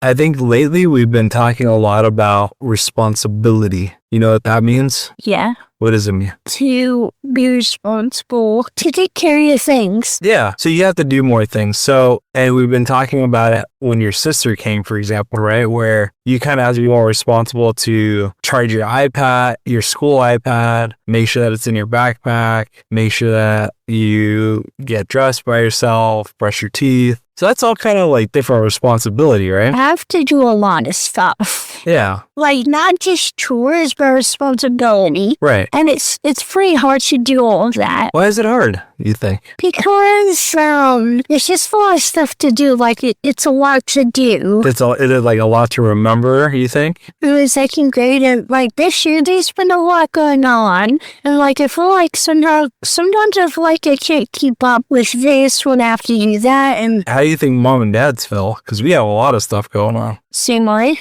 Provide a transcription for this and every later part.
I think lately we've been talking a lot about responsibility. You know what that means? Yeah. What does it mean? To be responsible, to take care of your things. Yeah. So you have to do more things. So, and we've been talking about it when your sister came, for example, right? Where you kind of have to be more responsible to charge your iPad, your school iPad, make sure that it's in your backpack, make sure that you get dressed by yourself, brush your teeth. So that's all kind of like different responsibility, right? I have to do a lot of stuff. Yeah. Like not just chores, but responsibility. Right. And it's pretty hard to do all of that. Why is it hard, you think? Because there's just a lot of stuff to do. Like it's a lot to do. It is like a lot to remember, you think? It was second grade, and like this year there's been a lot going on. And like I feel like sometimes I feel like I can't keep up with this when I have to do that. And how do you think mom and dad's feel? Because we have a lot of stuff going on. Same way.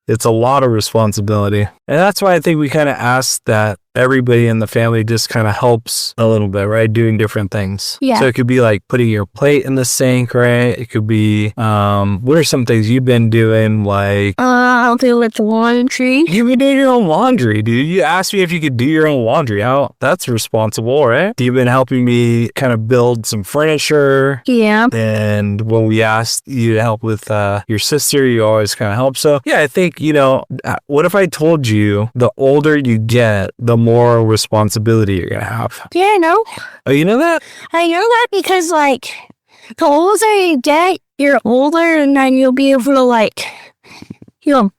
It's a lot of responsibility. And that's why I think we kind of ask that everybody in the family just kind of helps a little bit, right? Doing different things. Yeah. So it could be like putting your plate in the sink, right? It could be, what are some things you've been doing? Like, I'll do with laundry. you've been doing your own laundry, dude. You asked me if you could do your own laundry. How? That's responsible, right? You've been helping me kind of build some furniture. Yeah. And when we asked you to help with your sister, you always kind of help. So yeah, I think, what if I told you the older you get, the more responsibility you're going to have? Yeah, I know. Oh, you know that? I know that because, like, the older you get, you're older, and then you'll be able to, like, you'll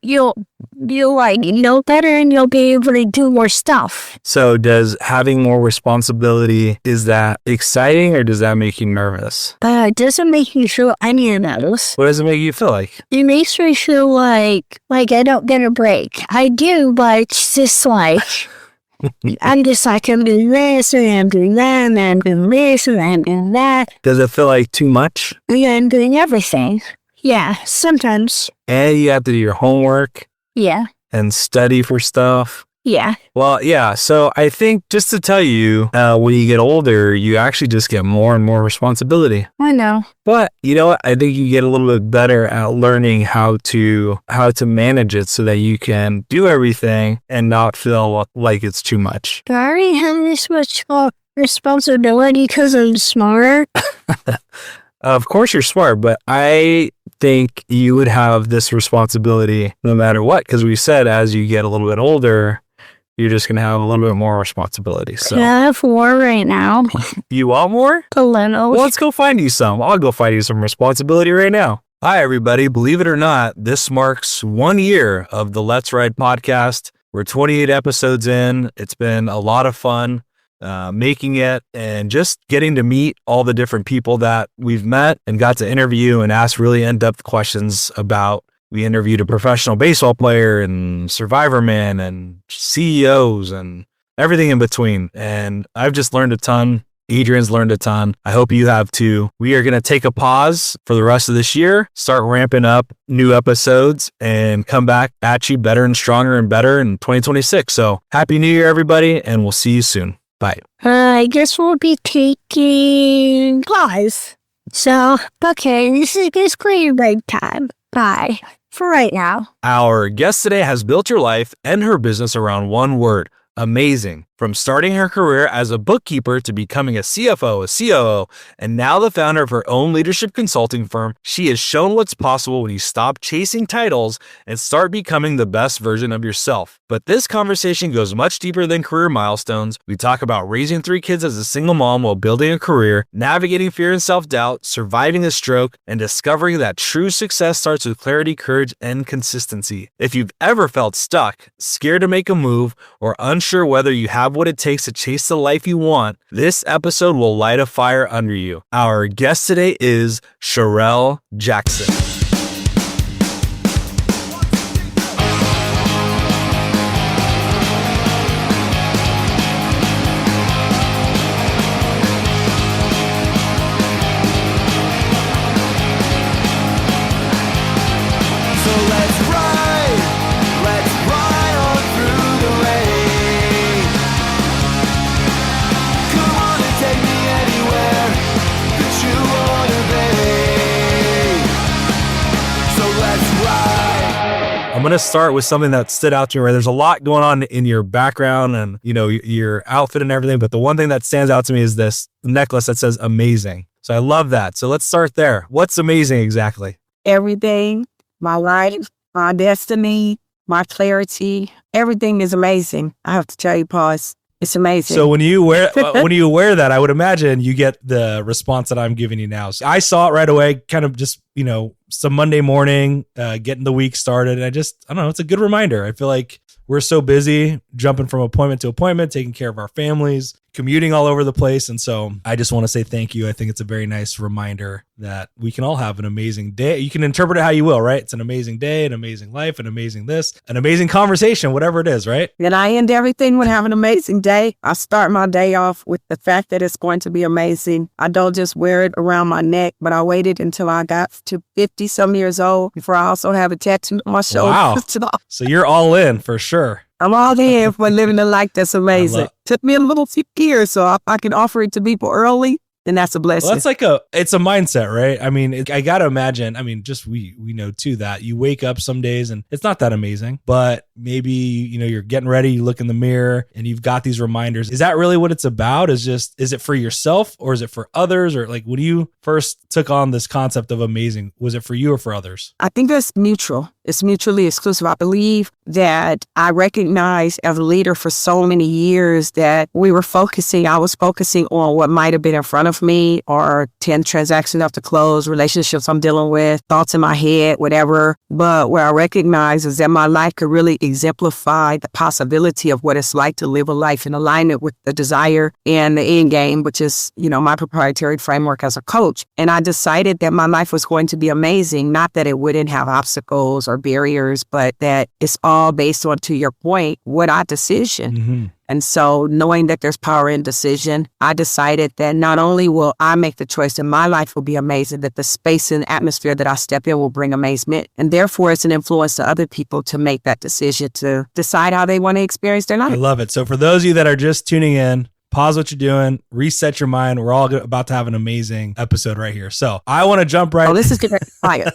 like know better, and you'll be able to do more stuff. So does having more responsibility, is that exciting or does that make you nervous? It doesn't make me feel any of those. What does it make you feel like? It makes me feel like I don't get a break. I do, but it's just like, I'm just like, I'm doing this, and I'm doing that, and I'm doing this, and I'm doing that. Does it feel like too much? Yeah, I'm doing everything. Yeah, sometimes. And you have to do your homework. Yeah. And study for stuff. Yeah. Well, yeah. So I think just to tell you, when you get older, you actually just get more and more responsibility. I know. But you know what? I think you get a little bit better at learning how to manage it so that you can do everything and not feel like it's too much. Do I already have this much responsibility because I'm smarter? Of course you're smart, but I think you would have this responsibility no matter what, because we said as you get a little bit older, you're just going to have a little bit more responsibility. So I have more right now. You want more? A little. Well, let's go find you some. I'll go find you some responsibility right now. Hi, everybody. Believe it or not, this marks 1 year of the Let's Ride podcast. We're 28 episodes in. It's been a lot of fun. Making it and just getting to meet all the different people that we've met and got to interview and ask really in-depth questions about. We interviewed a professional baseball player and Survivor Man and CEOs and everything in between. And I've just learned a ton. Adrian's learned a ton. I hope you have too. We are going to take a pause for the rest of this year, start ramping up new episodes, and come back at you better and stronger and better in 2026. So happy New Year, everybody, and we'll see you soon. Bye. I guess we'll be taking pause. So, okay, this is basically break time. Bye. For right now. Our guest today has built her life and her business around one word: amazing. From starting her career as a bookkeeper to becoming a CFO, a COO, and now the founder of her own leadership consulting firm, she has shown what's possible when you stop chasing titles and start becoming the best version of yourself. But this conversation goes much deeper than career milestones. We talk about raising 3 kids as a single mom while building a career, navigating fear and self-doubt, surviving a stroke, and discovering that true success starts with clarity, courage, and consistency. If you've ever felt stuck, scared to make a move, or unsure whether you have what it takes to chase the life you want, this episode will light a fire under you. Our guest today is Scharrell Jackson. going to start with something that stood out to me. Right? There's a lot going on in your background and, your outfit and everything. But the one thing that stands out to me is this necklace that says amazing. So I love that. So let's start there. What's amazing exactly? Everything, my life, my destiny, my clarity, everything is amazing. I have to tell you, Paz, it's amazing. So when you wear that, I would imagine you get the response that I'm giving you now. So I saw it right away, kind of just, some Monday morning, getting the week started. And I don't know, it's a good reminder. I feel like we're so busy jumping from appointment to appointment, taking care of our families, commuting all over the place. And so I just want to say thank you. I think it's a very nice reminder that we can all have an amazing day. You can interpret it how you will, right? It's an amazing day, an amazing life, an amazing this, an amazing conversation, whatever it is, right? And I end everything with have an amazing day. I start my day off with the fact that it's going to be amazing. I don't just wear it around my neck, but I waited until I got to 50 some years old before I also have a tattoo on my shoulder. Wow. So you're all in for sure. I'm all in for living a life that's amazing. Took me a little few years, so if I can offer it to people early, then that's a blessing. Well, it's a mindset, right? I mean, I got to imagine, just we know too that you wake up some days and it's not that amazing, but maybe, you're getting ready, you look in the mirror and you've got these reminders. Is that really what it's about? Is it for yourself or is it for others? Or like when you first took on this concept of amazing, was it for you or for others? I think it's mutual. It's mutually exclusive. I believe that I recognized as a leader for so many years that I was focusing on what might have been in front of me or 10 transactions left to close, relationships I'm dealing with, thoughts in my head, whatever. But where I recognize is that my life could really exemplify the possibility of what it's like to live a life in alignment with the desire and the end game, which is, my proprietary framework as a coach. And I decided that my life was going to be amazing, not that it wouldn't have obstacles or barriers, but that it's all based on, to your point, what I decision. Mm-hmm. And so knowing that there's power in decision, I decided that not only will I make the choice that my life will be amazing, that the space and atmosphere that I step in will bring amazement. And therefore, it's an influence to other people to make that decision to decide how they want to experience their life. I love it. So for those of you that are just tuning in, pause what you're doing, reset your mind. We're all about to have an amazing episode right here. So I want to jump right. Oh, this is getting fire.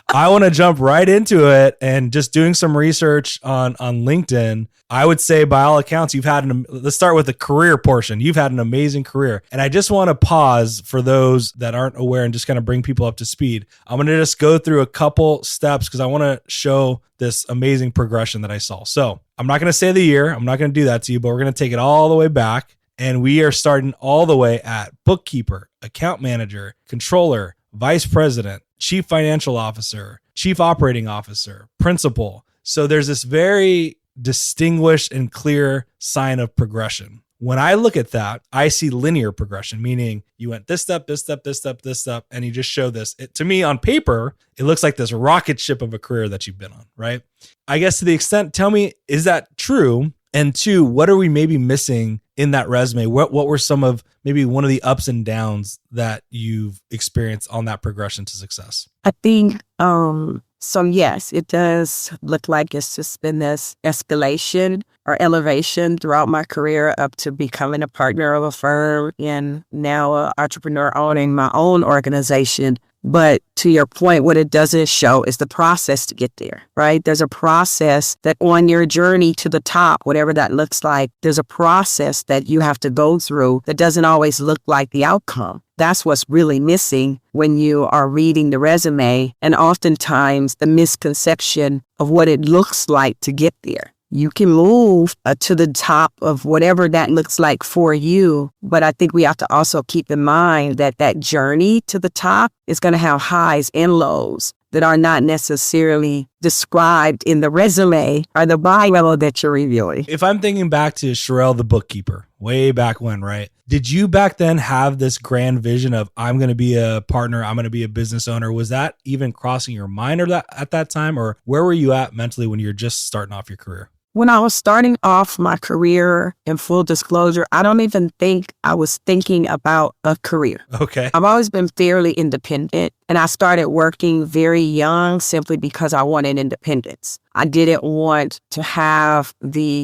I want to jump right into it and just doing some research on LinkedIn. I would say by all accounts, let's start with the career portion. You've had an amazing career. And I just want to pause for those that aren't aware and just kind of bring people up to speed. I'm going to just go through a couple steps because I want to show this amazing progression that I saw. So I'm not going to say the year. I'm not going to do that to you, but we're going to take it all the way back. And we are starting all the way at bookkeeper, account manager, controller, vice president, chief financial officer, chief operating officer, principal. So there's this very distinguished and clear sign of progression. When I look at that, I see linear progression, meaning you went this step, this step, this step, this step, and you just show this. To me, on paper, it looks like this rocket ship of a career that you've been on, right? I guess to the extent, tell me, is that true? And two, what are we maybe missing in that resume? What were some of maybe one of the ups and downs that you've experienced on that progression to success? I think, so yes, it does look like it's just been this escalation or elevation throughout my career up to becoming a partner of a firm and now an entrepreneur owning my own organization. But to your point, what it doesn't show is the process to get there, right? There's a process that on your journey to the top, whatever that looks like, there's a process that you have to go through that doesn't always look like the outcome. That's what's really missing when you are reading the resume, and oftentimes the misconception of what it looks like to get there. You can move to the top of whatever that looks like for you. But I think we have to also keep in mind that that journey to the top is going to have highs and lows that are not necessarily described in the resume or the bio that you're reviewing. If I'm thinking back to Scharrell, the bookkeeper, way back when, right? Did you back then have this grand vision of I'm going to be a partner, I'm going to be a business owner? Was that even crossing your mind at that time? Or where were you at mentally when you're just starting off your career? When I was starting off my career, in full disclosure, I don't even think I was thinking about a career. Okay. I've always been fairly independent, and I started working very young simply because I wanted independence. I didn't want to have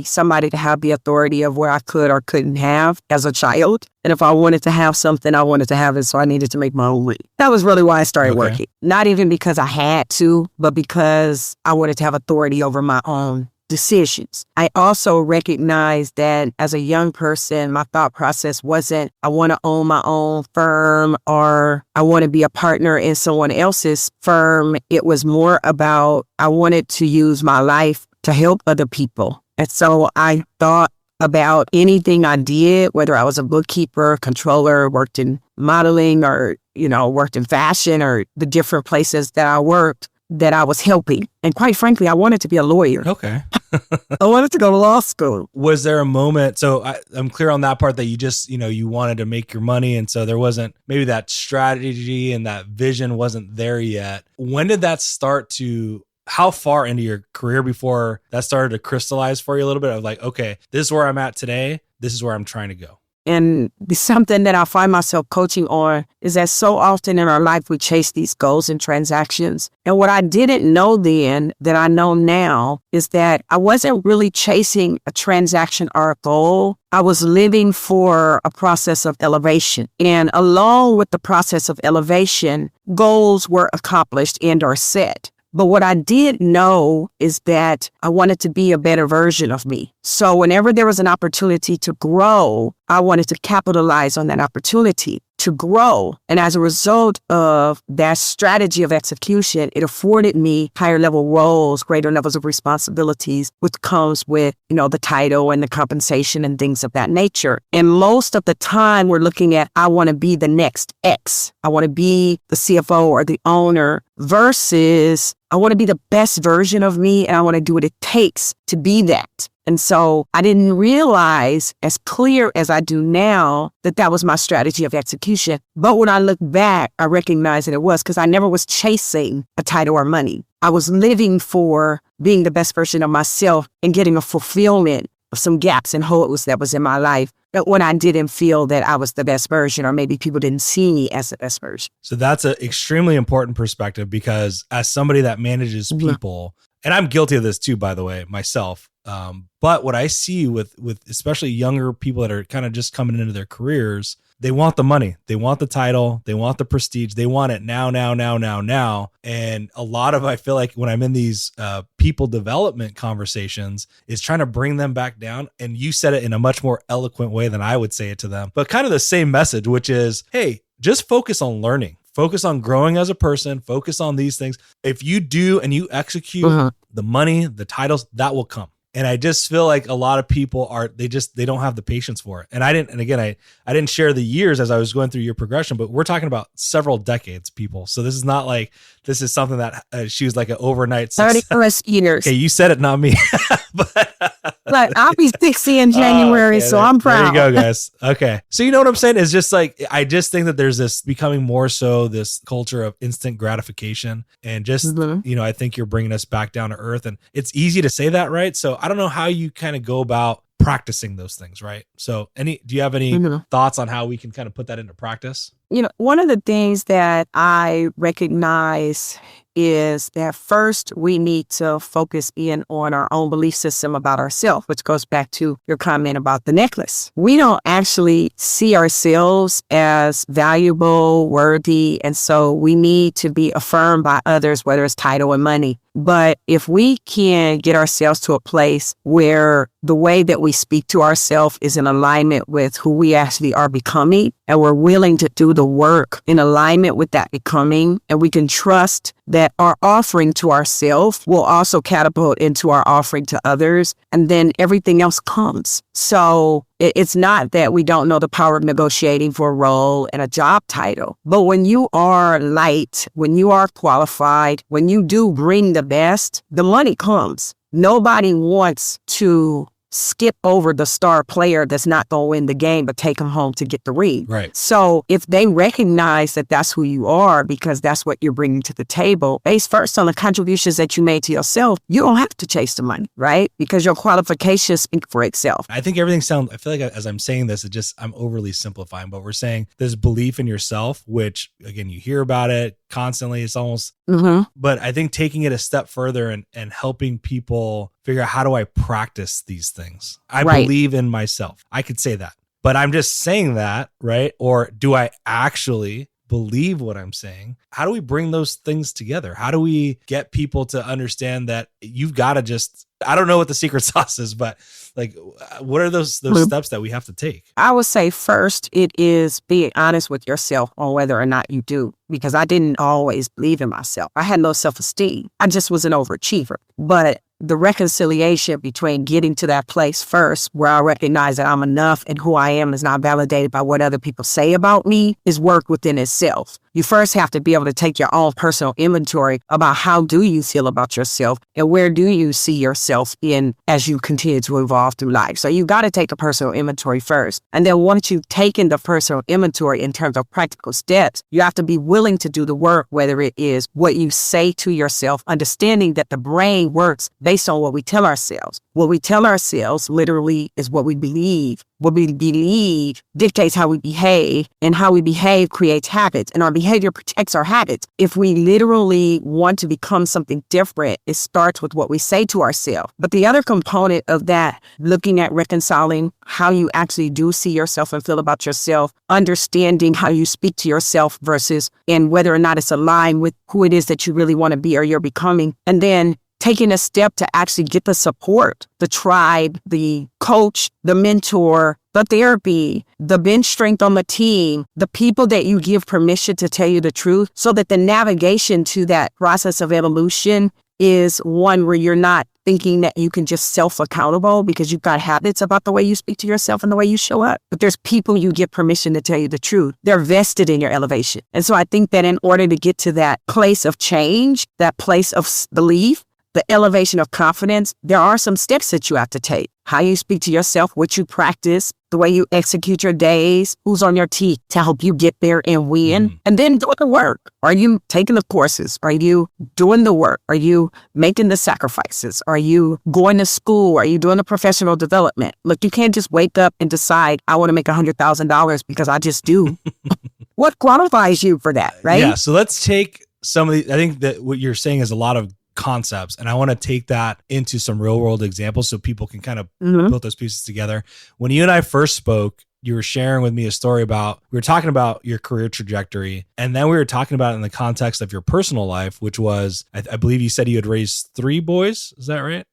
somebody to have the authority of where I could or couldn't have as a child. And if I wanted to have something, I wanted to have it, so I needed to make my own money. That was really why I started working. Not even because I had to, but because I wanted to have authority over my own decisions. I also recognized that as a young person, my thought process wasn't, I want to own my own firm or I want to be a partner in someone else's firm. It was more about, I wanted to use my life to help other people. And so I thought about anything I did, whether I was a bookkeeper, controller, worked in modeling or, worked in fashion or the different places that I worked, that I was helping. And quite frankly, I wanted to be a lawyer. Okay. I wanted to go to law school. Was there a moment, so I'm clear on that part, that you just, you wanted to make your money, and so there wasn't maybe that strategy and that vision wasn't there yet. When did that start to, how far into your career before that started to crystallize for you a little bit of like, okay, this is where I'm at today, this is where I'm trying to go? And something that I find myself coaching on is that so often in our life, we chase these goals and transactions. And what I didn't know then that I know now is that I wasn't really chasing a transaction or a goal. I was living for a process of elevation. And along with the process of elevation, goals were accomplished and are set. But what I did know is that I wanted to be a better version of me. So whenever there was an opportunity to grow, I wanted to capitalize on that opportunity to grow. And as a result of that strategy of execution, it afforded me higher level roles, greater levels of responsibilities, which comes with, the title and the compensation and things of that nature. And most of the time we're looking at, I want to be the next X. I want to be the CFO or the owner versus I want to be the best version of me and I want to do what it takes to be that. And so I didn't realize as clear as I do now that that was my strategy of execution. But when I look back, I recognize that it was because I never was chasing a title or money. I was living for being the best version of myself and getting a fulfillment of some gaps and holes that was in my life. But when I didn't feel that I was the best version, or maybe people didn't see me as the best version. So that's an extremely important perspective, because as somebody that manages people, and I'm guilty of this too, by the way, myself. But what I see with especially younger people that are kind of just coming into their careers, they want the money, they want the title, they want the prestige, they want it now. And a lot of, I feel like when I'm in these people development conversations, is trying to bring them back down. And you said it in a much more eloquent way than I would say it to them, but kind of the same message, which is, hey, just focus on learning. Focus on growing as a person. Focus on these things. If you do and you execute, the money, the titles, that will come. And I just feel like a lot of people they don't have the patience for it. And I didn't share the years as I was going through your progression, but we're talking about several decades, people. So this is not like, this is something that she was like an overnight success. 30 plus years. Okay, you said it, not me. But I'll be 60 in January, so I'm proud. There you go, guys. Okay. So you know what I'm saying? It's just like, I just think that there's this becoming more so this culture of instant gratification. And just, I think you're bringing us back down to earth. And it's easy to say that, right? So I don't know how you kind of go about practicing those things, right? So do you have any thoughts on how we can kind of put that into practice? One of the things that I recognize is that first we need to focus in on our own belief system about ourselves, which goes back to your comment about the necklace. We don't actually see ourselves as valuable, worthy, and so we need to be affirmed by others, whether it's title and money. But if we can get ourselves to a place where the way that we speak to ourselves is in alignment with who we actually are becoming, and we're willing to do the work in alignment with that becoming, and we can trust that our offering to ourselves will also catapult into our offering to others, and then everything else comes. So it's not that we don't know the power of negotiating for a role and a job title, but when you are light, when you are qualified, when you do bring the best, the money comes. Nobody wants to skip over the star player that's not going to win the game, but take them home to get the ring. Right. So if they recognize that that's who you are, because that's what you're bringing to the table, based first on the contributions that you made to yourself, you don't have to chase the money, right? Because your qualifications speak for itself. I think everything I feel like as I'm saying this, I'm overly simplifying, but we're saying this belief in yourself, which again, you hear about it constantly. It's almost, but I think taking it a step further and helping people figure out, how do I practice these things? I believe in myself. I could say that, but I'm just saying that, right? Or do I actually believe what I'm saying? How do we bring those things together? How do we get people to understand that you've got to I don't know what the secret sauce is, but like, what are those steps that we have to take? I would say first, it is being honest with yourself on whether or not you do, because I didn't always believe in myself. I had no self-esteem. I just was an overachiever. But the reconciliation between getting to that place first, where I recognize that I'm enough and who I am is not validated by what other people say about me, is work within itself. You first have to be able to take your own personal inventory about how do you feel about yourself and where do you see yourself in as you continue to evolve through life. So you got to take a personal inventory first. And then once you've taken the personal inventory in terms of practical steps, you have to be willing to do the work, whether it is what you say to yourself, understanding that the brain works based on what we tell ourselves. What we tell ourselves literally is what we believe. What we believe dictates how we behave, and how we behave creates habits, and our behavior protects our habits. If we literally want to become something different, it starts with what we say to ourselves. But the other component of that, looking at reconciling how you actually do see yourself and feel about yourself, understanding how you speak to yourself versus and whether or not it's aligned with who it is that you really want to be or you're becoming, and then taking a step to actually get the support, the tribe, the coach, the mentor, the therapy, the bench strength on the team, the people that you give permission to tell you the truth, so that the navigation to that process of evolution is one where you're not thinking that you can just self-accountable because you've got habits about the way you speak to yourself and the way you show up. But there's people you give permission to tell you the truth. They're vested in your elevation. And so I think that in order to get to that place of change, that place of belief, the elevation of confidence, there are some steps that you have to take. How you speak to yourself, what you practice, the way you execute your days, who's on your team to help you get there and win, and then do the work. Are you taking the courses? Are you doing the work? Are you making the sacrifices? Are you going to school? Are you doing the professional development? Look, you can't just wake up and decide, I want to make $100,000 because I just do. What qualifies you for that, right? Yeah, so let's take some of the, I think that what you're saying is a lot of concepts, and I want to take that into some real world examples so people can kind of put those pieces together. When you and I first spoke, you were sharing with me a story about, we were talking about your career trajectory, and then we were talking about it in the context of your personal life, which was, I believe you said you had raised 3 boys. Is that right?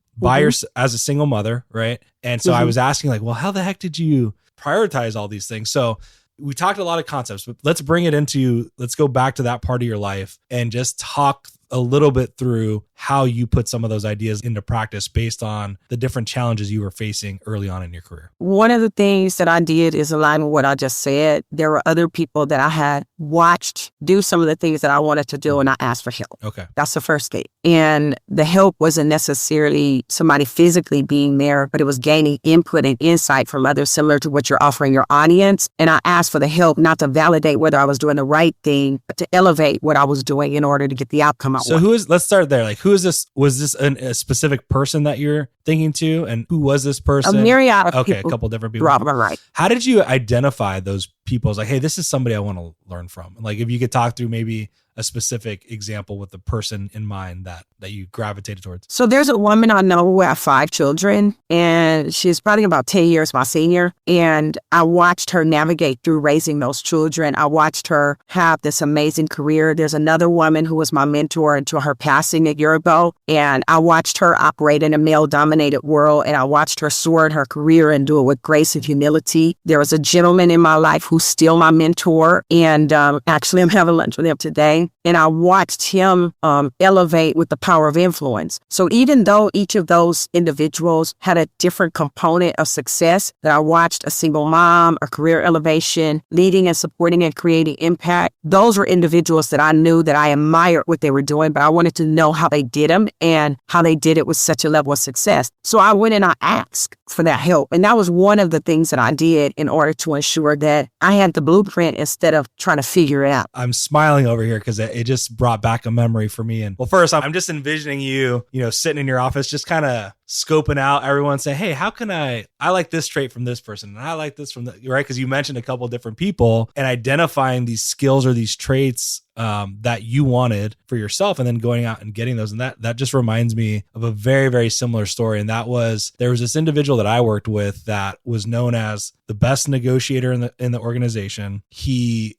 As a single mother, right? And so I was asking like, well, how the heck did you prioritize all these things? So we talked a lot of concepts, but let's go back to that part of your life and just talk a little bit through how you put some of those ideas into practice based on the different challenges you were facing early on in your career. One of the things that I did is align with what I just said. There were other people that I had watched do some of the things that I wanted to do, and I asked for help. Okay. That's the first gate. And the help wasn't necessarily somebody physically being there, but it was gaining input and insight from others similar to what you're offering your audience. And I asked for the help not to validate whether I was doing the right thing, but to elevate what I was doing in order to get the outcome I wanted. Let's start there. Like, who is this? Was this a specific person that you're thinking to? And who was this person? A myriad of people. Okay, a couple different people. Right. How did you identify those people? It's like, hey, this is somebody I want to learn from. Like, if you could talk through maybe a specific example with the person in mind that you gravitated towards. So there's a woman I know who has 5 children, and she's probably about 10 years my senior. And I watched her navigate through raising those children. I watched her have this amazing career. There's another woman who was my mentor until her passing a year ago. And I watched her operate in a male-dominated world, and I watched her soar in her career and do it with grace and humility. There was a gentleman in my life who's still my mentor, and actually I'm having lunch with him today. and I watched him elevate with the power of influence. So even though each of those individuals had a different component of success, that I watched a single mom, a career elevation, leading and supporting and creating impact, those were individuals that I knew that I admired what they were doing, but I wanted to know how they did them and how they did it with such a level of success. So I went and I asked for that help. And that was one of the things that I did in order to ensure that I had the blueprint instead of trying to figure it out. I'm smiling over here because it just brought back a memory for me. And well, first, I'm just envisioning you, sitting in your office, just kind of scoping out everyone, say, hey, how can I like this trait from this person, and I like this from right? Because you mentioned a couple of different people, and identifying these skills or these traits that you wanted for yourself, and then going out and getting those. And that just reminds me of a very, very similar story. And that was, there was this individual that I worked with that was known as the best negotiator in the organization.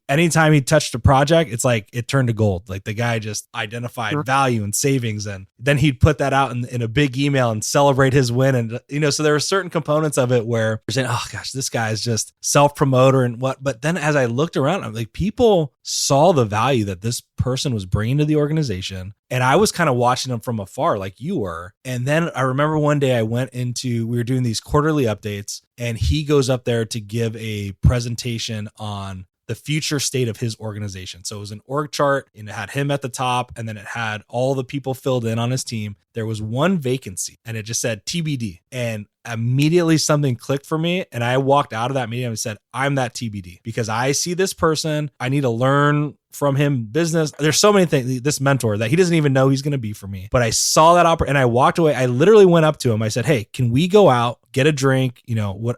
Anytime he touched a project, it's like it turned to gold. Like the guy just identified value and savings, and then he'd put that out in a big email and celebrate his win. And so there were certain components of it where you're saying, oh gosh, this guy is just self-promoter and what. But then as I looked around, I'm like, people saw the value that this person was bringing to the organization. And I was kind of watching them from afar like you were. And then I remember one day we were doing these quarterly updates, and he goes up there to give a presentation on the future state of his organization. So it was an org chart, and it had him at the top, and then it had all the people filled in on his team. There was one vacancy, and it just said TBD. And immediately something clicked for me, and I walked out of that meeting and said, I'm that TBD, because I see this person. I need to learn from him business. There's so many things, this mentor that he doesn't even know he's going to be for me. But I saw that and I walked away. I literally went up to him. I said, hey, can we go out, get a drink?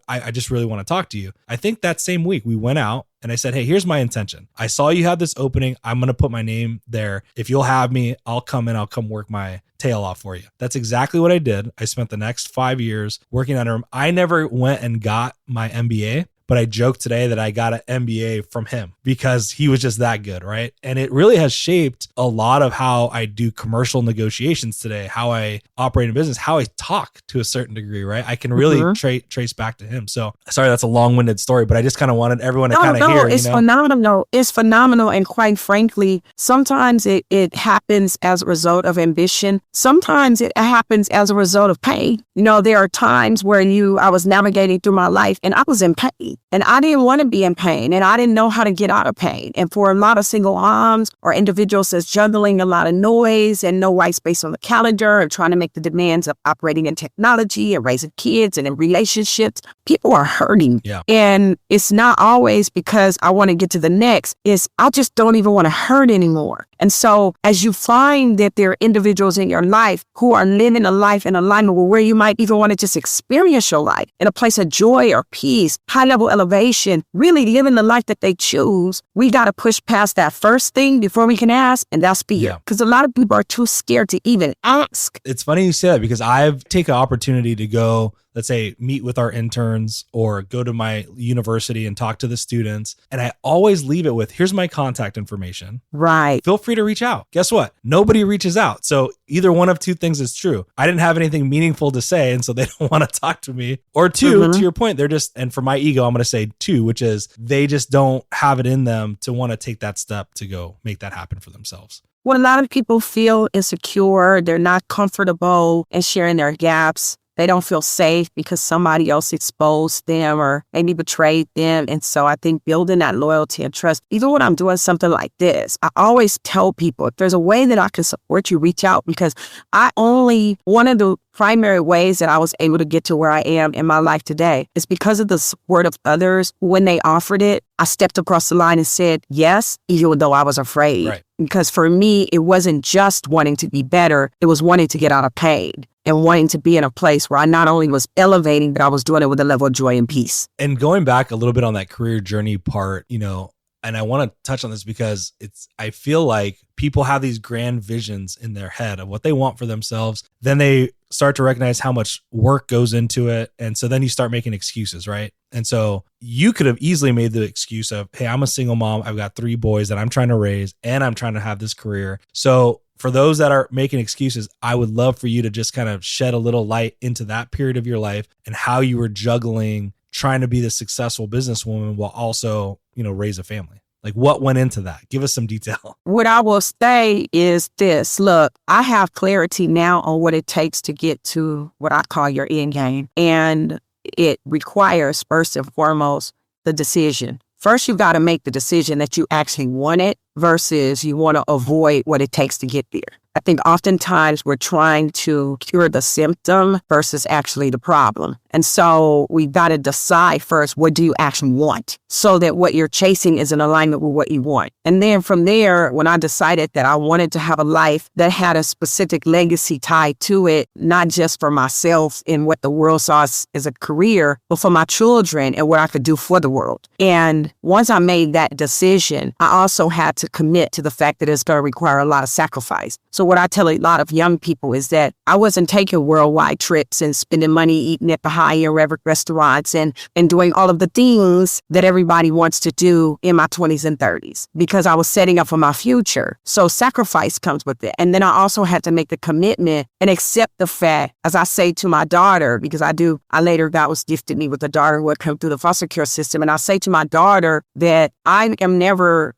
I just really want to talk to you. I think that same week we went out, and I said, hey, here's my intention. I saw you have this opening. I'm going to put my name there. If you'll have me, I'll come work my tail off for you. That's exactly what I did. I spent the next 5 years working under him. I never went and got my MBA, but I joke today that I got an MBA from him because he was just that good, right? And it really has shaped a lot of how I do commercial negotiations today, how I operate in business, how I talk to a certain degree, right? I can really trace back to him. So sorry, that's a long-winded story, but I just kind of wanted everyone to kind of hear. It's phenomenal. It's phenomenal. And quite frankly, sometimes it happens as a result of ambition. Sometimes it happens as a result of pain. There are times where I was navigating through my life and I was in pain. And I didn't want to be in pain, and I didn't know how to get out of pain. And for a lot of single moms or individuals that's juggling a lot of noise and no white space on the calendar and trying to make the demands of operating in technology and raising kids and in relationships, people are hurting. Yeah. And it's not always because I want to get to the next. It's I just don't even want to hurt anymore. And so as you find that there are individuals in your life who are living a life in alignment with where you might even want to just experience your life in a place of joy or peace, high level elevation, really living the life that they choose, we got to push past that first thing before we can ask, and that's fear. Because a lot of people are too scared to even ask. It's funny you say that because I've taken an opportunity to go, let's say, meet with our interns or go to my university and talk to the students. And I always leave it with, here's my contact information. Right. Feel free to reach out. Guess what? Nobody reaches out. So either one of two things is true. I didn't have anything meaningful to say, and so they don't want to talk to me. Or two, to your point, they're just, and for my ego, I'm going to say two, which is they just don't have it in them to want to take that step to go make that happen for themselves. When a lot of people feel insecure, they're not comfortable in sharing their gaps. They don't feel safe because somebody else exposed them or maybe betrayed them. And so I think building that loyalty and trust, even when I'm doing something like this, I always tell people, if there's a way that I can support you, reach out, because one of the primary ways that I was able to get to where I am in my life today is because of the support of others. When they offered it, I stepped across the line and said yes, even though I was afraid. Right. Because for me, it wasn't just wanting to be better. It was wanting to get out of pain and wanting to be in a place where I not only was elevating, but I was doing it with a level of joy and peace. And going back a little bit on that career journey part, and I want to touch on this because I feel like people have these grand visions in their head of what they want for themselves. Then they start to recognize how much work goes into it. And so then you start making excuses, right? And so you could have easily made the excuse of, hey, I'm a single mom. I've got 3 boys that I'm trying to raise, and I'm trying to have this career. So for those that are making excuses, I would love for you to just kind of shed a little light into that period of your life and how you were juggling trying to be the successful businesswoman while also, raise a family. Like what went into that? Give us some detail. What I will say is this. Look, I have clarity now on what it takes to get to what I call your end game. And it requires, first and foremost, the decision. First, you've got to make the decision that you actually want it versus you want to avoid what it takes to get there. I think oftentimes we're trying to cure the symptom versus actually the problem. And so we've got to decide first, what do you actually want? So that what you're chasing is in alignment with what you want. And then from there, when I decided that I wanted to have a life that had a specific legacy tied to it, not just for myself and what the world saw as a career, but for my children and what I could do for the world. And once I made that decision, I also had to commit to the fact that it's going to require a lot of sacrifice. So what I tell a lot of young people is that I wasn't taking worldwide trips and spending money eating at the high-end restaurants and doing all of the things that everybody wants to do in my 20s and 30s because I was setting up for my future. So sacrifice comes with it. And then I also had to make the commitment and accept the fact, as I say to my daughter, because I later, God was gifted me with a daughter who had come through the foster care system. And I say to my daughter that I never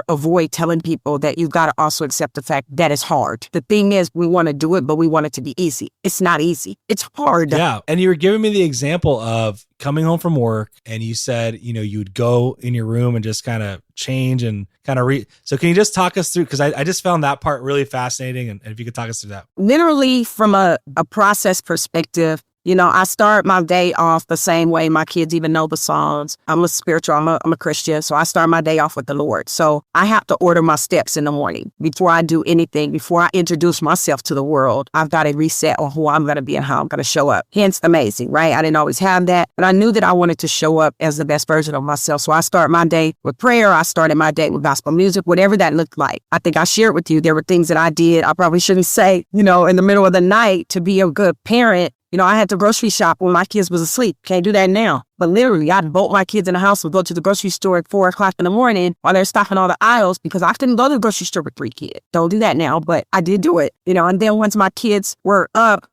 avoid telling people that you've got to also accept the fact that it's hard. The thing is, we want to do it, but we want it to be easy. It's not easy. It's hard. Yeah. And you were giving me the example of coming home from work and you said, you would go in your room and just kind of change and kind of So can you just talk us through, because I just found that part really fascinating. And if you could talk us through that. Literally from a process perspective, I start my day off the same way. My kids even know the songs. I'm a Christian. So I start my day off with the Lord. So I have to order my steps in the morning before I do anything, before I introduce myself to the world. I've got to reset on who I'm going to be and how I'm going to show up. Hence amazing, right? I didn't always have that, but I knew that I wanted to show up as the best version of myself. So I start my day with prayer. I started my day with gospel music, whatever that looked like. I think I shared with you, there were things that I did. I probably shouldn't say, in the middle of the night to be a good parent. I had to grocery shop when my kids was asleep. Can't do that now. But literally, I'd bolt my kids in the house and go to the grocery store at 4 o'clock in the morning while they're stocking all the aisles because I couldn't go to the grocery store with 3 kids. Don't do that now, but I did do it. And then once my kids were up,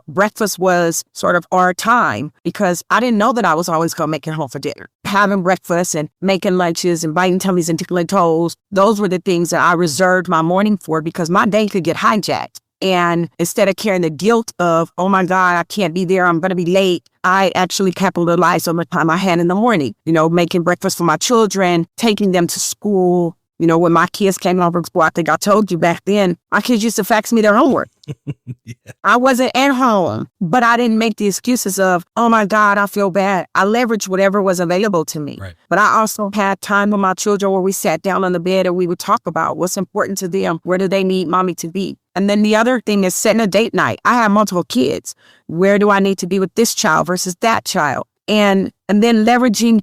breakfast was sort of our time because I didn't know that I was always going to make it home for dinner. Having breakfast and making lunches and biting tummies and tickling toes, those were the things that I reserved my morning for because my day could get hijacked. And instead of carrying the guilt of, oh my God, I can't be there, I'm going to be late, I actually capitalized on the time I had in the morning, making breakfast for my children, taking them to school. When my kids came home from school, I think I told you back then, my kids used to fax me their homework. Yeah. I wasn't at home, but I didn't make the excuses of, oh my God, I feel bad. I leveraged whatever was available to me. Right. But I also had time with my children where we sat down on the bed and we would talk about what's important to them. Where do they need mommy to be? And then the other thing is setting a date night. I have multiple kids. Where do I need to be with this child versus that child? And then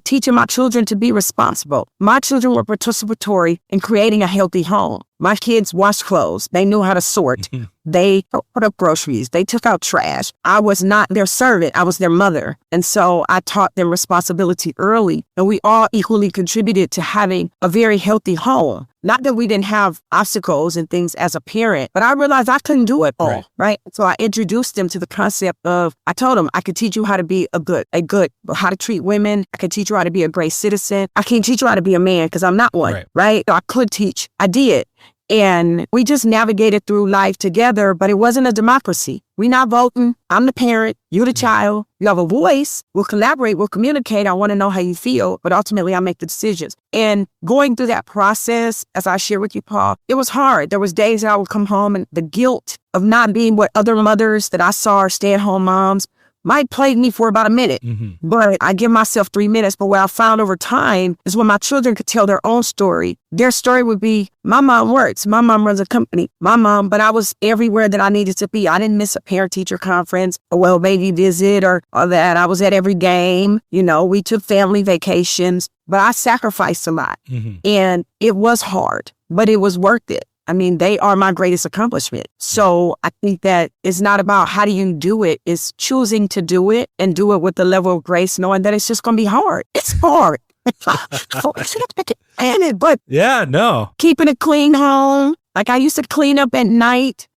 teaching my children to be responsible. My children were participatory in creating a healthy home. My kids washed clothes. They knew how to sort. They put up groceries. They took out trash. I was not their servant. I was their mother. And so I taught them responsibility early. And we all equally contributed to having a very healthy home. Not that we didn't have obstacles and things as a parent, but I realized I couldn't do it all, right? So I introduced them to the concept of, I told them I could teach you how to be how to treat women. I could teach you how to be a great citizen. I can't teach you how to be a man because I'm not one, right? So I could teach. I did. And we just navigated through life together, but it wasn't a democracy. We're not voting. I'm the parent. You're the child. You have a voice. We'll collaborate. We'll communicate. I want to know how you feel, but ultimately I make the decisions. And going through that process, as I shared with you, Paul, it was hard. There was days that I would come home and the guilt of not being what other mothers that I saw are stay-at-home moms might plague me for about a minute, but I give myself 3 minutes. But what I found over time is when my children could tell their own story, their story would be, my mom works, my mom runs a company, but I was everywhere that I needed to be. I didn't miss a parent-teacher conference, a well-baby visit or that. I was at every game. We took family vacations, but I sacrificed a lot. And it was hard, but it was worth it. I mean, they are my greatest accomplishment. So I think that it's not about how do you do it. It's choosing to do it and do it with the level of grace, knowing that it's just going to be hard. It's hard. But yeah, no. Keeping a clean home. Like I used to clean up at night,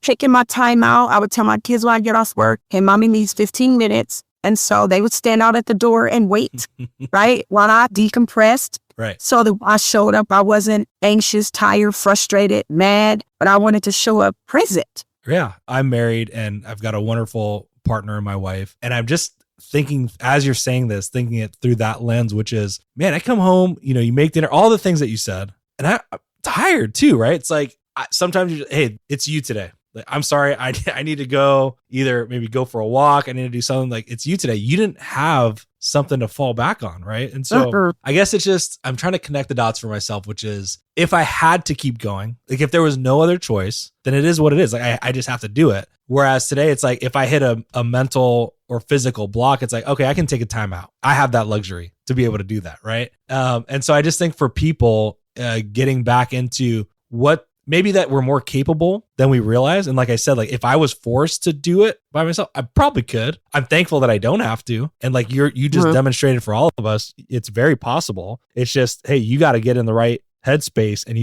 taking my time out. I would tell my kids when I get off work, hey, mommy needs 15 minutes. And so they would stand out at the door and wait, right? While I decompressed. Right. So that I showed up, I wasn't anxious, tired, frustrated, mad, but I wanted to show up present. Yeah. I'm married and I've got a wonderful partner in my wife. And I'm just thinking, as you're saying this, thinking it through that lens, which is, man, I come home, you make dinner, all the things that you said, and I'm tired too, right? It's like, sometimes hey, it's you today. Like, I'm sorry, I need to go either maybe go for a walk. I need to do something. Like, it's you today. You didn't have something to fall back on, right? And so I guess it's just, I'm trying to connect the dots for myself, which is if I had to keep going, like if there was no other choice, then it is what it is. Like I just have to do it. Whereas today it's like, if I hit a mental or physical block, it's like, okay, I can take a time out. I have that luxury to be able to do that, right? And so I just think for people getting back into what maybe that we're more capable than we realize. And like I said, like if I was forced to do it by myself, I probably could. I'm thankful that I don't have to. And like you just demonstrated for all of us, it's very possible. It's just, hey, you got to get in the right headspace and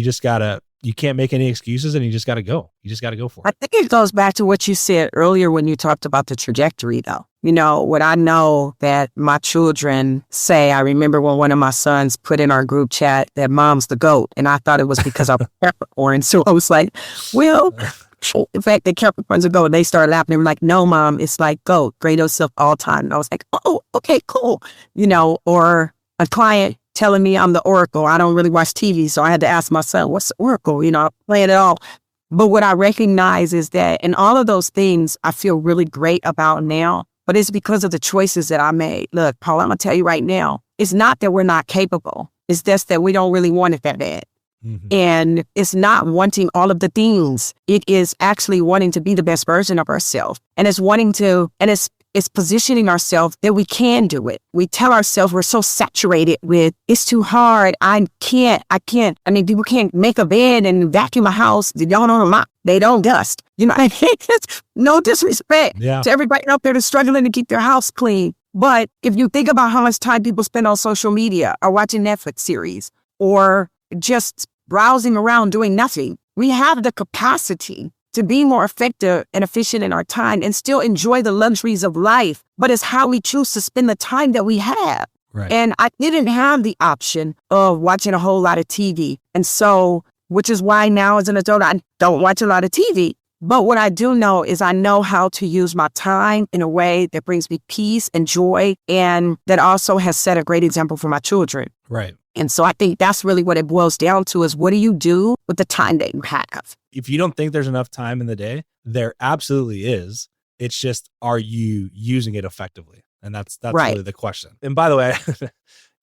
you can't make any excuses and you just got to go. You just got to go for it. I think it goes back to what you said earlier when you talked about the trajectory though. What I know that my children say, I remember when one of my sons put in our group chat that mom's the GOAT. And I thought it was because I'm Capricorn. So I was like, well, in fact, the Capricorns are GOAT. They started laughing. They were like, no, mom, it's like GOAT, greatest self all time. And I was like, oh, okay, cool. Or a client telling me I'm the Oracle. I don't really watch TV. So I had to ask my son, what's the Oracle? I'm playing it all. But what I recognize is that in all of those things, I feel really great about now. But it's because of the choices that I made. Look, Paul, I'm going to tell you right now, it's not that we're not capable. It's just that we don't really want it that bad. Mm-hmm. And it's not wanting all of the things. It is actually wanting to be the best version of ourselves. And it's positioning ourselves that we can do it. We tell ourselves we're so saturated with, it's too hard. I can't. I mean, people can't make a bed and vacuum a house. They don't know mop. They don't dust. It's no disrespect to everybody out there that's struggling to keep their house clean. But if you think about how much time people spend on social media or watching Netflix series or just browsing around doing nothing, we have the capacity to be more effective and efficient in our time and still enjoy the luxuries of life. But it's how we choose to spend the time that we have. Right. And I didn't have the option of watching a whole lot of TV. And so, which is why now as an adult, I don't watch a lot of TV. But what I do know is I know how to use my time in a way that brings me peace and joy, and that also has set a great example for my children. Right. And so I think that's really what it boils down to is what do you do with the time that you have? If you don't think there's enough time in the day, there absolutely is. It's just, are you using it effectively? And that's right. Really the question. And by the way,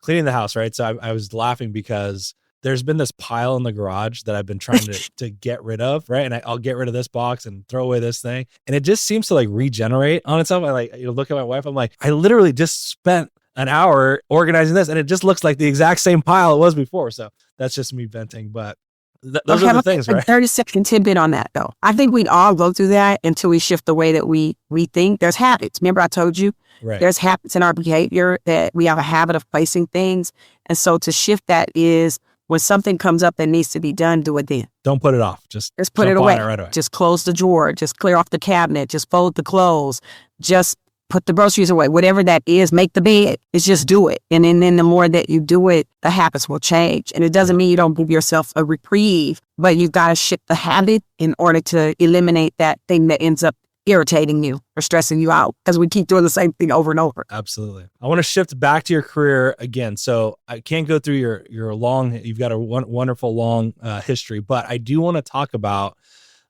cleaning the house, right? So I was laughing because there's been this pile in the garage that I've been trying to get rid of, right? And I'll get rid of this box and throw away this thing. And it just seems to like regenerate on itself. I look at my wife, I'm like, I literally just spent an hour organizing this and it just looks like the exact same pile it was before. So that's just me venting, but those are the things, right? 30-second tidbit on that though. I think we'd all go through that until we shift the way that we think. There's habits. Remember I told you, right. There's habits in our behavior that we have a habit of placing things. And so to shift that is when something comes up that needs to be done, do it then. Don't put it off. Just put it away. Right away. Just close the drawer. Just clear off the cabinet. Just fold the clothes. Just put the groceries away. Whatever that is, make the bed. It's just do it. And then the more that you do it, the habits will change. And it doesn't mean you don't give yourself a reprieve, but you've got to shift the habit in order to eliminate that thing that ends up irritating you or stressing you out because we keep doing the same thing over and over. Absolutely. I want to shift back to your career again. So I can't go through your long, you've got a wonderful long history, but I do want to talk about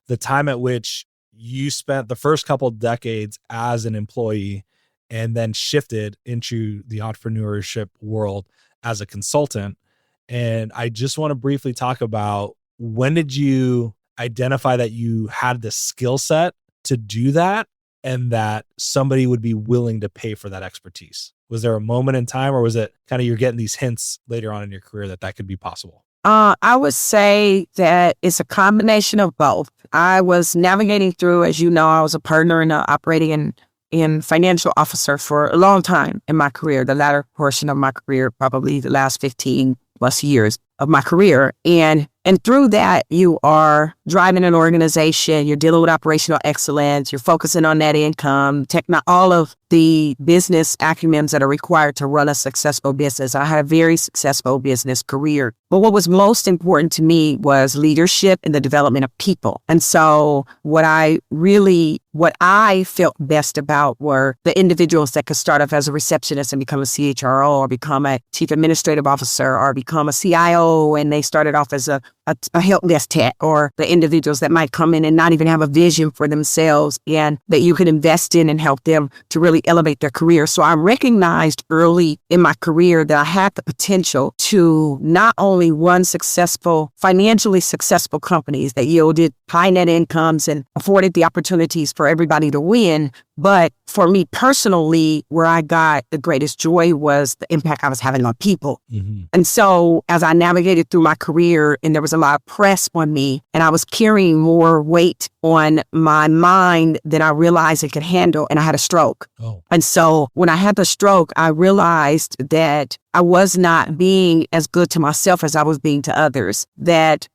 the time at which you spent the first couple decades as an employee and then shifted into the entrepreneurship world as a consultant. And I just want to briefly talk about, when did you identify that you had the skill set to do that and that somebody would be willing to pay for that expertise? Was there a moment in time, or was it kind of you're getting these hints later on in your career that could be possible? I would say that it's a combination of both. I was navigating through, as you know, I was a partner and operating in financial officer for a long time in my career, the latter portion of my career, probably the last 15 plus years of my career. And And through that, you are driving an organization, you're dealing with operational excellence, you're focusing on net income, all of the business acumens that are required to run a successful business. I had a very successful business career. But what was most important to me was leadership and the development of people. And so what I felt best about were the individuals that could start off as a receptionist and become a CHRO or become a chief administrative officer or become a CIO, and they started off as a help desk tech, or the individuals that might come in and not even have a vision for themselves and that you could invest in and help them to really elevate their career. So I recognized early in my career that I had the potential to not only run financially successful companies that yielded high net incomes and afforded the opportunities for everybody to win, but for me personally, where I got the greatest joy was the impact I was having on people. Mm-hmm. And so as I navigated through my career and there was a lot of press on me and I was carrying more weight on my mind than I realized it could handle, and I had a stroke. Oh. And so when I had the stroke, I realized that I was not being as good to myself as I was being to others. That,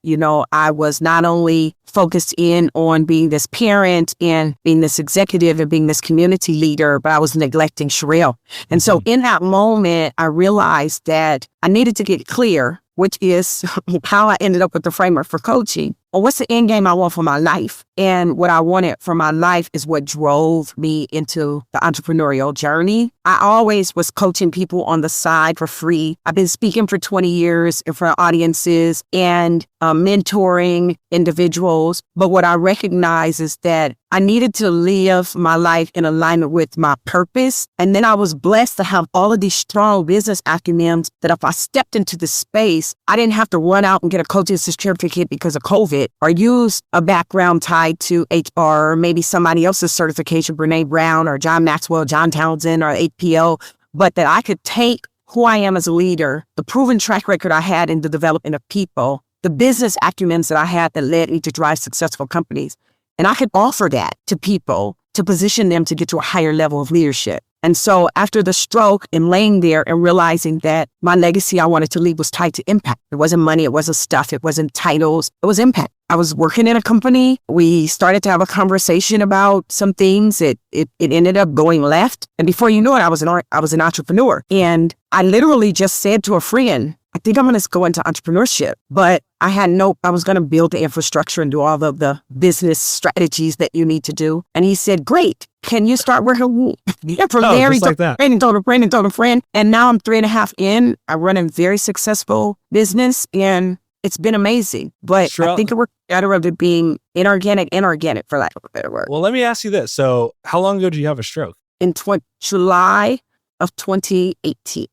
I was not only focused in on being this parent and being this executive and being this community leader, but I was neglecting Scharrell. And so in that moment, I realized that I needed to get clear, which is how I ended up with the framework for coaching. Or what's the end game I want for my life? And what I wanted for my life is what drove me into the entrepreneurial journey. I always was coaching people on the side for free. I've been speaking for 20 years in front of audiences and mentoring individuals. But what I recognize is that I needed to live my life in alignment with my purpose. And then I was blessed to have all of these strong business acumens that if I stepped into the space, I didn't have to run out and get a coaching certificate because of COVID, or use a background tied to HR, or maybe somebody else's certification, Brene Brown or John Maxwell, John Townsend, or APO, but that I could take who I am as a leader, the proven track record I had in the development of people, the business acumens that I had that led me to drive successful companies, and I could offer that to people to position them to get to a higher level of leadership. And so after the stroke and laying there and realizing that my legacy I wanted to leave was tied to impact. It wasn't money, it wasn't stuff, it wasn't titles, it was impact. I was working in a company. We started to have a conversation about some things. It ended up going left. And before you know it, I was an entrepreneur. And I literally just said to a friend, I think I'm going to go into entrepreneurship. But I was going to build the infrastructure and do all of the business strategies that you need to do. And he said, great. Can you start working? From there, he told a friend. And now I'm 3.5 in. I run a very successful business and it's been amazing. But Scharrell, I think it worked better of it being inorganic, for lack of a better word. Well, let me ask you this. So how long ago did you have a stroke? In July of 2018.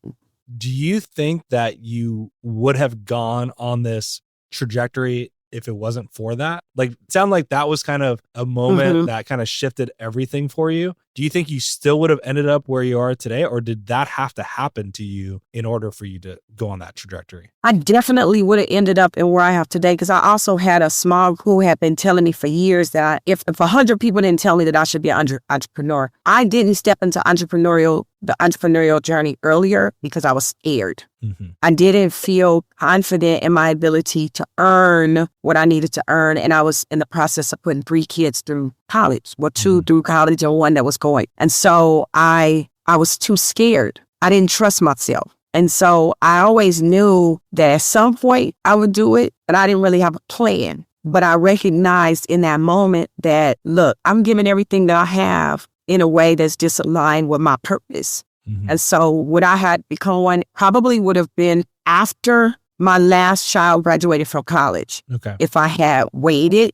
Do you think that you would have gone on this trajectory if it wasn't for that? Like, it sounded like that was kind of a moment that kind of shifted everything for you. Do you think you still would have ended up where you are today, or did that have to happen to you in order for you to go on that trajectory? I definitely would have ended up in where I have today, because I also had a small who had been telling me for years that if 100 people didn't tell me that I should be an entrepreneur, I didn't step into the entrepreneurial journey earlier because I was scared. Mm-hmm. I didn't feel confident in my ability to earn what I needed to earn. And I was in the process of putting 3 kids through college, 2 through college and 1 that was going. And so I was too scared. I didn't trust myself. And so I always knew that at some point I would do it, but I didn't really have a plan. But I recognized in that moment that, look, I'm giving everything that I have in a way that's disaligned with my purpose. Mm-hmm. And so would I had become one, probably would have been after my last child graduated from college. Okay. If I had waited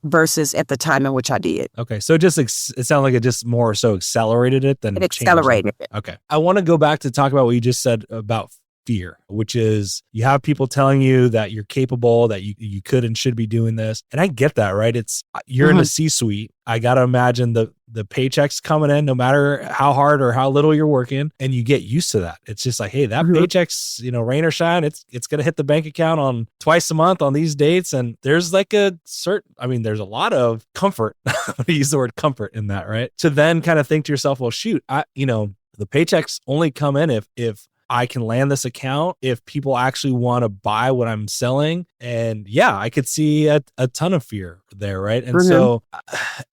versus at the time in which I did. Okay. So it sounded like it just more so accelerated it than it accelerated it. Okay. I want to go back to talk about what you just said about fear, which is you have people telling you that you're capable, that you could and should be doing this. And I get that, right? You're in a C-suite. I got to imagine the paychecks coming in, no matter how hard or how little you're working, and you get used to that. It's just like, hey, that paycheck's, rain or shine, it's going to hit the bank account on twice a month on these dates. And there's like there's a lot of comfort. I use the word comfort in that, right? To then kind of think to yourself, well, shoot, the paychecks only come in if I can land this account if people actually want to buy what I'm selling. And yeah, I could see a ton of fear there, right? And so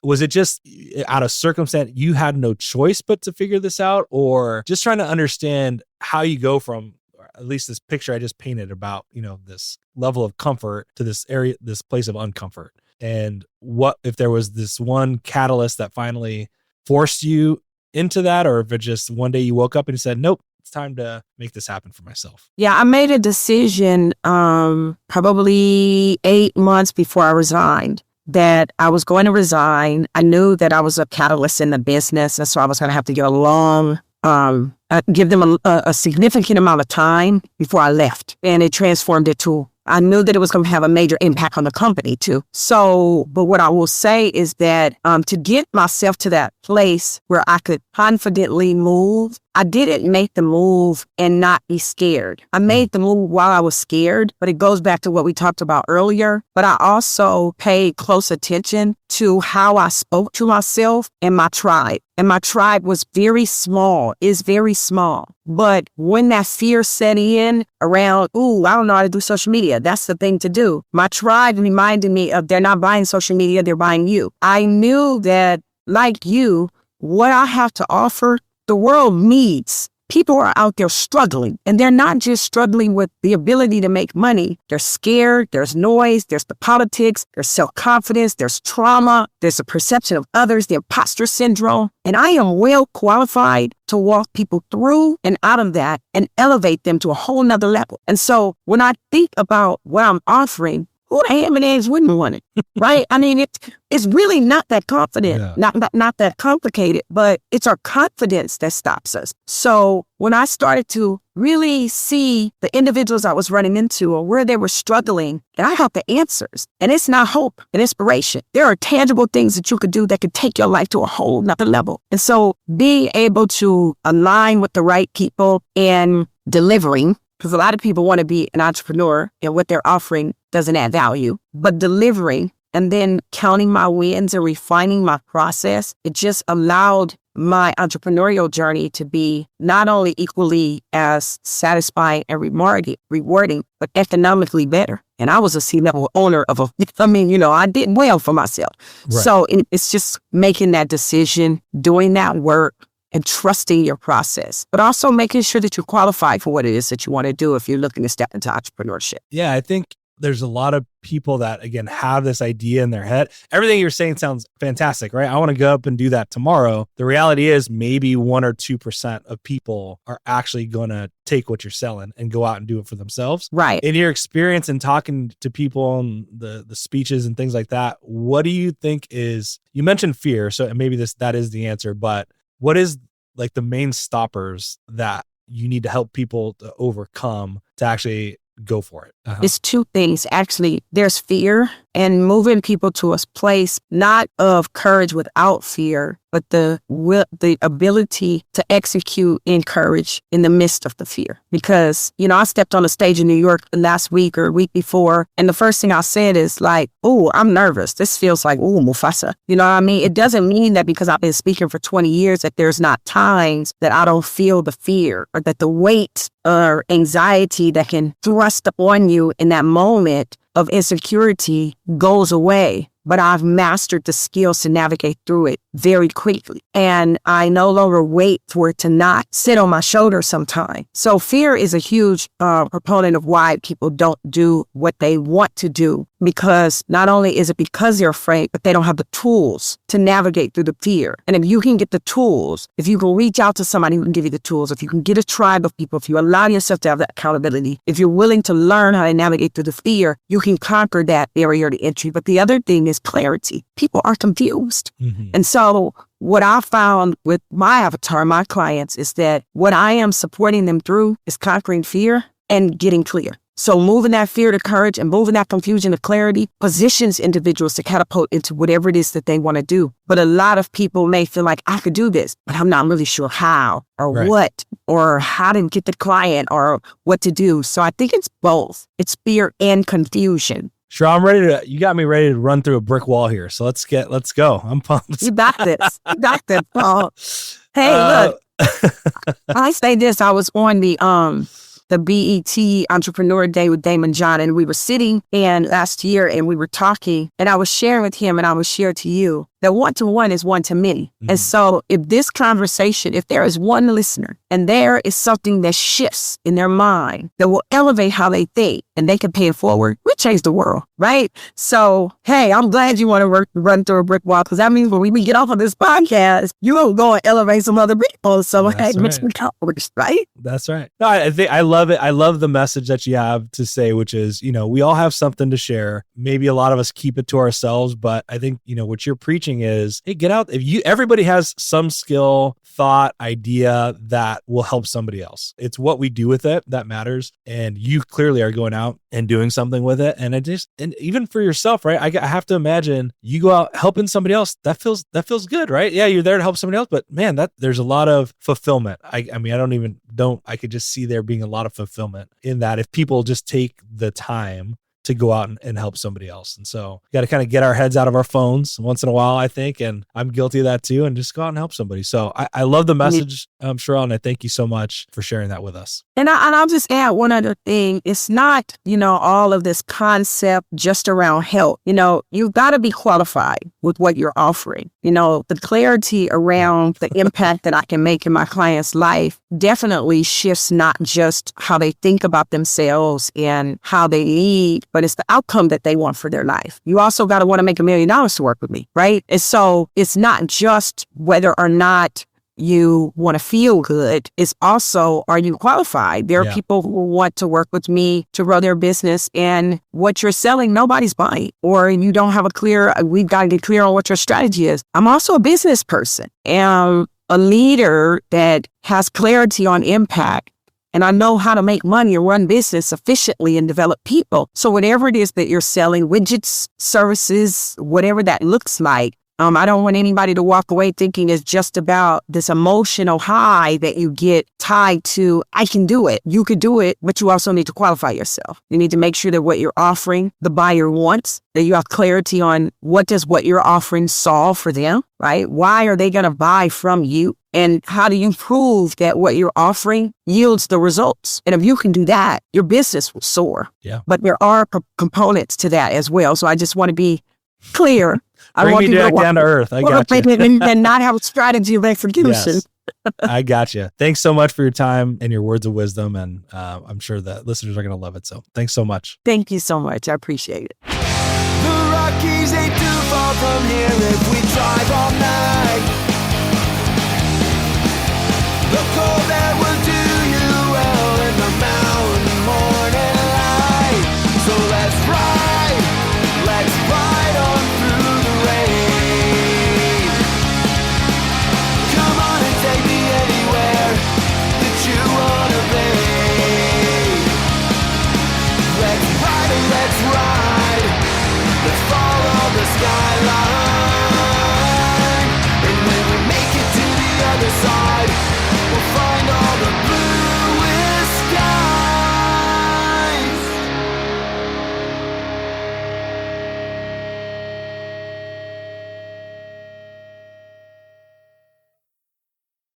was it just out of circumstance, you had no choice but to figure this out, or just trying to understand how you go from at least this picture I just painted about, this level of comfort to this area, this place of uncomfort? And what if there was this one catalyst that finally forced you into that, or if it just one day you woke up and you said, nope, it's time to make this happen for myself? Yeah, I made a decision probably 8 months before I resigned that I was going to resign. I knew that I was a catalyst in the business, and so I was going to have to get along, give them a significant amount of time before I left. And it transformed it to, I knew that it was going to have a major impact on the company too. So, but what I will say is that to get myself to that place where I could confidently move, I didn't make the move and not be scared. I made the move while I was scared, but it goes back to what we talked about earlier. But I also paid close attention to how I spoke to myself and my tribe. And my tribe was very small, is very small. But when that fear set in around, ooh, I don't know how to do social media, that's the thing to do. My tribe reminded me of, they're not buying social media, they're buying you. I knew that, like you, what I have to offer, the world needs. People are out there struggling, and they're not just struggling with the ability to make money. They're scared, there's noise, there's the politics, there's self-confidence, there's trauma, there's the perception of others, the imposter syndrome. And I am well qualified to walk people through and out of that and elevate them to a whole nother level. And so when I think about what I'm offering, who the ham and eggs wouldn't want it, right? I mean, it's really not that confident, not that complicated, but it's our confidence that stops us. So when I started to really see the individuals I was running into or where they were struggling, and I have the answers. And it's not hope and inspiration. There are tangible things that you could do that could take your life to a whole nother level. And so being able to align with the right people and delivering, because a lot of people want to be an entrepreneur and what they're offering doesn't add value, but delivering and then counting my wins and refining my process, it just allowed my entrepreneurial journey to be not only equally as satisfying and rewarding, but economically better. And I was a C-level owner of I did well for myself. Right. So it's just making that decision, doing that work, and trusting your process, but also making sure that you're qualified for what it is that you want to do if you're looking to step into entrepreneurship. Yeah, I think there's a lot of people that, again, have this idea in their head. Everything you're saying sounds fantastic, right? I want to go up and do that tomorrow. The reality is maybe 1 or 2% of people are actually going to take what you're selling and go out and do it for themselves. Right. In your experience and talking to people and the speeches and things like that, what do you think is, you mentioned fear, so maybe that is the answer, but what is like the main stoppers that you need to help people to overcome to actually go for it? It's two things. Actually, there's fear and moving people to a place not of courage without fear, but the ability to execute in courage in the midst of the fear. Because, I stepped on a stage in New York last week or week before, and the first thing I said is like, oh, I'm nervous. This feels like, oh, Mufasa. You know what I mean? It doesn't mean that because I've been speaking for 20 years that there's not times that I don't feel the fear or that the weight or anxiety that can thrust upon you in that moment of insecurity goes away. But I've mastered the skills to navigate through it very quickly. And I no longer wait for it to not sit on my shoulder sometime. So fear is a huge proponent of why people don't do what they want to do. Because not only is it because they're afraid, but they don't have the tools to navigate through the fear. And if you can get the tools, if you can reach out to somebody who can give you the tools, if you can get a tribe of people, if you allow yourself to have that accountability, if you're willing to learn how to navigate through the fear, you can conquer that barrier to entry. But the other thing is clarity. People are confused. Mm-hmm. And so what I found with my avatar, my clients, is that what I am supporting them through is conquering fear and getting clear. So moving that fear to courage and moving that confusion to clarity positions individuals to catapult into whatever it is that they want to do. But a lot of people may feel like, I could do this, but I'm not really sure how or what or how to get the client or what to do. So I think it's both. It's fear and confusion. Sure, you got me ready to run through a brick wall here. So let's go. I'm pumped. You got this, Paul. Hey, look, I say this, I was on the BET Entrepreneur Day with Damon John, and we were sitting and last year and we were talking, and I was sharing with him and I was sharing to you that 1-to-1 is 1-to-many. And so if this conversation, if there is one listener and there is something that shifts in their mind that will elevate how they think and they can pay it forward, we change the world, right? So, hey, I'm glad you want to run through a brick wall, because that means when we get off of this podcast, you will go and elevate some other people. So, hey, let's be accomplished, right? That's right. No, I think I love it. I love the message that you have to say, which is, we all have something to share. Maybe a lot of us keep it to ourselves, but I think, what you're preaching is, hey, get out. Everybody has some skill, thought, idea that will help somebody else. It's what we do with it that matters. And you clearly are going out and doing something with it. And and even for yourself, right? I have to imagine you go out helping somebody else. That feels good, right? Yeah, you're there to help somebody else, but man, there's a lot of fulfillment. I could just see there being a lot of fulfillment in that if people just take the time to go out and help somebody else. And so got to kind of get our heads out of our phones once in a while, I think. And I'm guilty of that too. And just go out and help somebody. So I love the message, Scharrell, and I thank you so much for sharing that with us. And I'll just add one other thing. It's not, all of this concept just around help. You've got to be qualified with what you're offering. The clarity around the impact that I can make in my client's life definitely shifts not just how they think about themselves and how they lead, but it's the outcome that they want for their life. You also got to want to make $1 million to work with me, right? And so it's not just whether or not you want to feel good. It's also, are you qualified? There are people who want to work with me to grow their business, and what you're selling, nobody's buying, or you don't have we've got to get clear on what your strategy is. I'm also a business person and a leader that has clarity on impact. And I know how to make money and run business efficiently and develop people. So whatever it is that you're selling, widgets, services, whatever that looks like, I don't want anybody to walk away thinking it's just about this emotional high that you get tied to, I can do it. You could do it, but you also need to qualify yourself. You need to make sure that what you're offering, the buyer wants, that you have clarity on what you're offering solve for them, right? Why are they going to buy from you? And how do you prove that what you're offering yields the results? And if you can do that, your business will soar. Yeah. But there are components to that as well. So I just want to be clear. Bring me back down to earth. I got you. And not have a strategy of execution. Yes. I got you. Thanks so much for your time and your words of wisdom. And I'm sure that listeners are going to love it. So thanks so much. Thank you so much. I appreciate it. The Rockies ain't too far from here.